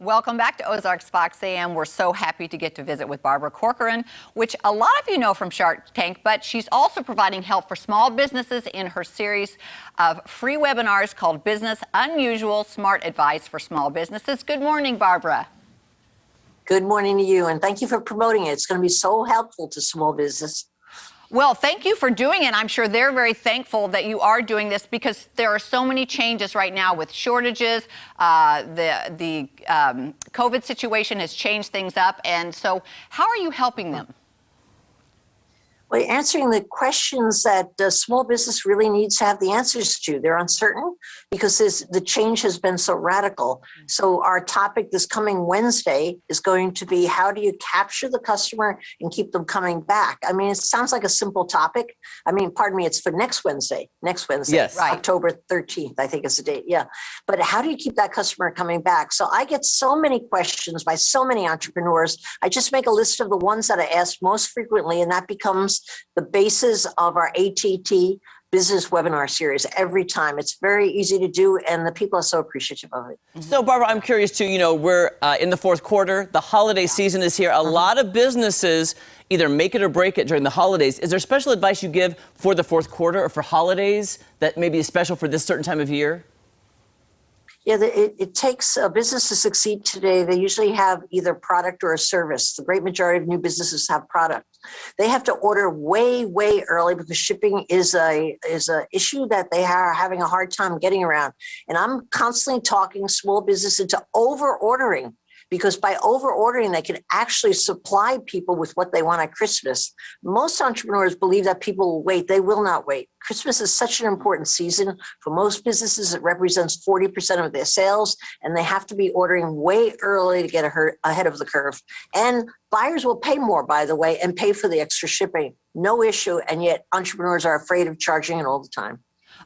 Welcome back to Ozarks Fox AM. We're so happy to get to visit with Barbara Corcoran, which a lot of you know from Shark Tank, but she's also providing help for small businesses in her series of free webinars called Business Unusual Smart Advice for Small Businesses. Good morning, Barbara. Good morning to you, and thank you for promoting it. It's going to be so helpful to small business. Well, thank you for doing it. I'm sure they're very thankful that you are doing this because there are so many changes right now with shortages. The COVID situation has changed things up. And so how are you helping them? Well, answering the questions that small business really needs to have the answers to. They're uncertain because the change has been so radical. So our topic this coming Wednesday is going to be, how do you capture the customer and keep them coming back? I mean, it sounds like a simple topic. I mean, pardon me, it's for next Wednesday. Yes, right. October 13th, I think is the date. Yeah. But how do you keep that customer coming back? So I get so many questions by so many entrepreneurs. I just make a list of the ones that I ask most frequently, and that becomes the basis of our ATT business webinar series every time. It's very easy to do, and the people are so appreciative of it. So, Barbara, I'm curious too, we're in the fourth quarter. The holiday season is here. A lot of businesses either make it or break it during the holidays. Is there special advice you give for the fourth quarter or for holidays that maybe is special for this certain time of year? Yeah, it takes a business to succeed today. They usually have either product or a service. The great majority of new businesses have product. They have to order way, way early because shipping is a issue that they are having a hard time getting around. And I'm constantly talking small business into over ordering, because by over ordering, they can actually supply people with what they want at Christmas. Most entrepreneurs believe that people will wait. They will not wait. Christmas is such an important season. For most businesses, it represents 40% of their sales, and they have to be ordering way early to get ahead of the curve. And buyers will pay more, by the way, and pay for the extra shipping. No issue, and yet entrepreneurs are afraid of charging it all the time.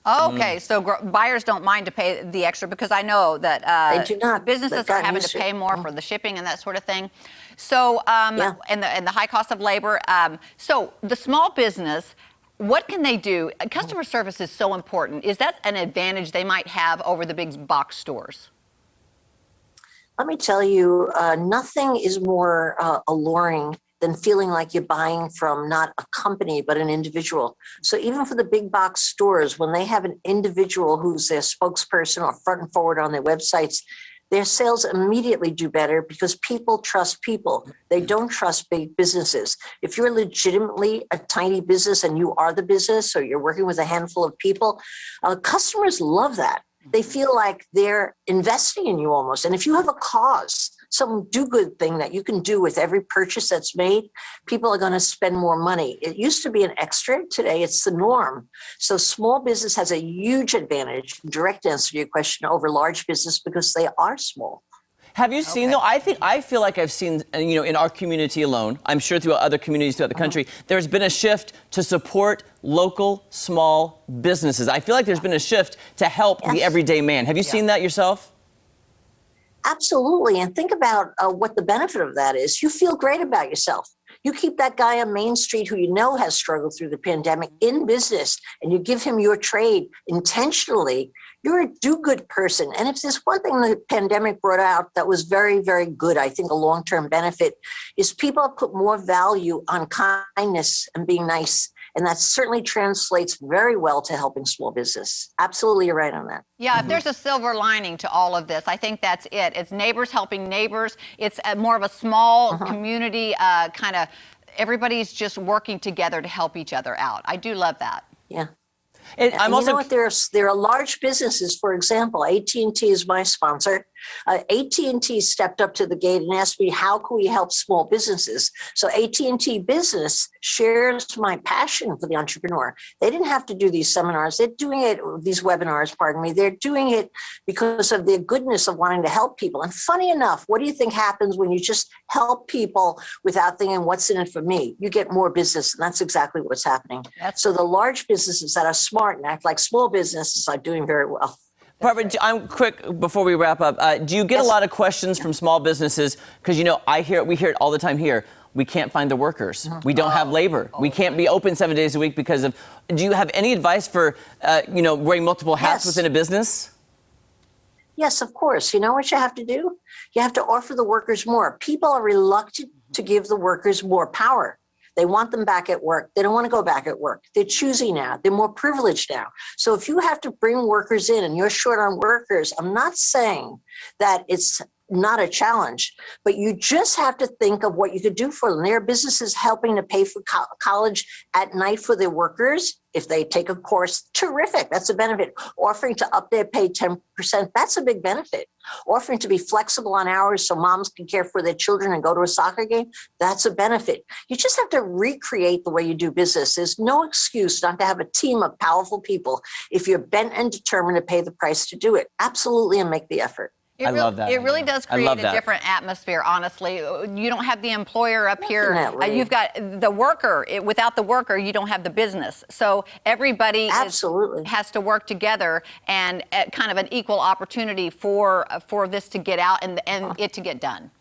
Okay, so buyers don't mind to pay the extra, because I know that they do not. Businesses are having to pay more for the shipping and that sort of thing. So, and the high cost of labor. So the small business, what can they do? Customer service is so important. Is that an advantage they might have over the big box stores? Let me tell you, nothing is more alluring than feeling like you're buying from not a company, but an individual. So even for the big box stores, when they have an individual who's their spokesperson or front and forward on their websites, their sales immediately do better because people trust people. They don't trust big businesses. If you're legitimately a tiny business and you are the business, or you're working with a handful of people, customers love that. They feel like they're investing in you almost. And if you have a cause, some do-good thing that you can do with every purchase that's made, people are going to spend more money. It used to be an extra. Today, it's the norm. So small business has a huge advantage, direct answer to your question, over large business because they are small. Have you seen, though, I feel like I've seen, in our community alone, I'm sure through other communities throughout the country, there's been a shift to support local small businesses. I feel like there's been a shift to help the everyday man. Have you seen that yourself? Absolutely. And think about what the benefit of that is. You feel great about yourself. You keep that guy on Main Street who you know has struggled through the pandemic in business, and you give him your trade intentionally. You're a do-good person. And if there's one thing the pandemic brought out that was very, very good, I think a long-term benefit, is people put more value on kindness and being nice. And that certainly translates very well to helping small business. Absolutely, you're right on that. Yeah, if there's a silver lining to all of this, I think that's it. It's neighbors helping neighbors. It's more of a small community kind of, everybody's just working together to help each other out. I do love that. Yeah. And you know what? There are large businesses. For example, AT&T is my sponsor. AT&T stepped up to the gate and asked me, how can we help small businesses? So AT&T Business shares my passion for the entrepreneur. They didn't have to do these seminars. They're doing it, these webinars, pardon me. They're doing it because of their goodness of wanting to help people. And funny enough, what do you think happens when you just help people without thinking, what's in it for me? You get more business. And that's exactly what's happening. So the large businesses that are smart and act like small businesses are doing very well. Barbara, I'm quick before we wrap up. Do you get a lot of questions from small businesses? Because, we hear it all the time here. We can't find the workers. We don't have labor. We can't be open 7 days a week because of. Do you have any advice for, wearing multiple hats within a business? Yes, of course. You know what you have to do? You have to offer the workers more. People are reluctant to give the workers more power. They want them back at work. They don't want to go back at work. They're choosing now. They're more privileged now. So if you have to bring workers in and you're short on workers, I'm not saying that it's not a challenge, but you just have to think of what you could do for them. There are businesses helping to pay for college at night for their workers. If they take a course, terrific. That's a benefit. Offering to up their pay 10%, that's a big benefit. Offering to be flexible on hours so moms can care for their children and go to a soccer game, that's a benefit. You just have to recreate the way you do business. There's no excuse not to have a team of powerful people if you're bent and determined to pay the price to do it. Absolutely, and make the effort. I love that. It really does create a different atmosphere, honestly. You don't have the employer up here. You've got the worker. Without the worker, you don't have the business. So everybody has to work together and at kind of an equal opportunity for this to get out and it to get done.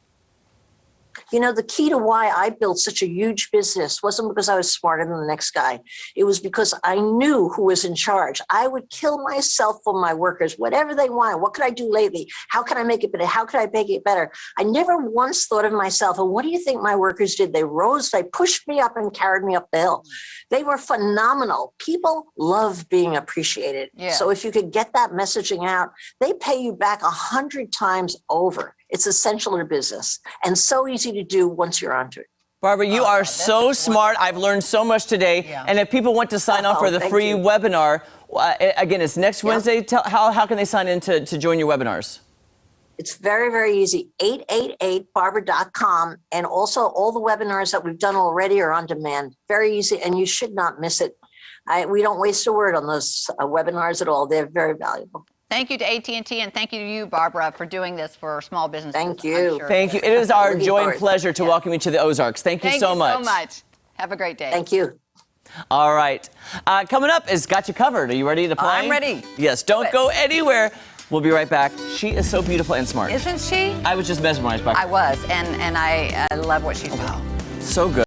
You know, the key to why I built such a huge business wasn't because I was smarter than the next guy. It was because I knew who was in charge. I would kill myself for my workers, whatever they want. What could I do lately? How can I make it better? How could I make it better? I never once thought of myself, and what do you think my workers did? They rose, they pushed me up and carried me up the hill. They were phenomenal. People love being appreciated. Yeah. So if you could get that messaging out, they pay you back 100 times over. It's essential to business and so easy to do once you're onto it. Barbara, you are so smart. I've learned so much today. Yeah. And if people want to sign up for the free webinar, again, it's next Wednesday. How can they sign in to join your webinars? It's very, very easy. 888barbara.com. And also all the webinars that we've done already are on demand. Very easy. And you should not miss it. We don't waste a word on those webinars at all. They're very valuable. Thank you to AT&T and thank you to you, Barbara, for doing this for small businesses. Thank you. Sure. Thank you. It is our joy and pleasure to welcome you to the Ozarks. Thank you so much. Thank you so much. Have a great day. Thank you. All right. Coming up is Got You Covered. Are you ready to play? I'm ready. Yes. Don't go anywhere. We'll be right back. She is so beautiful and smart. Isn't she? I was just mesmerized by her. I was, and I love what she's doing. So good.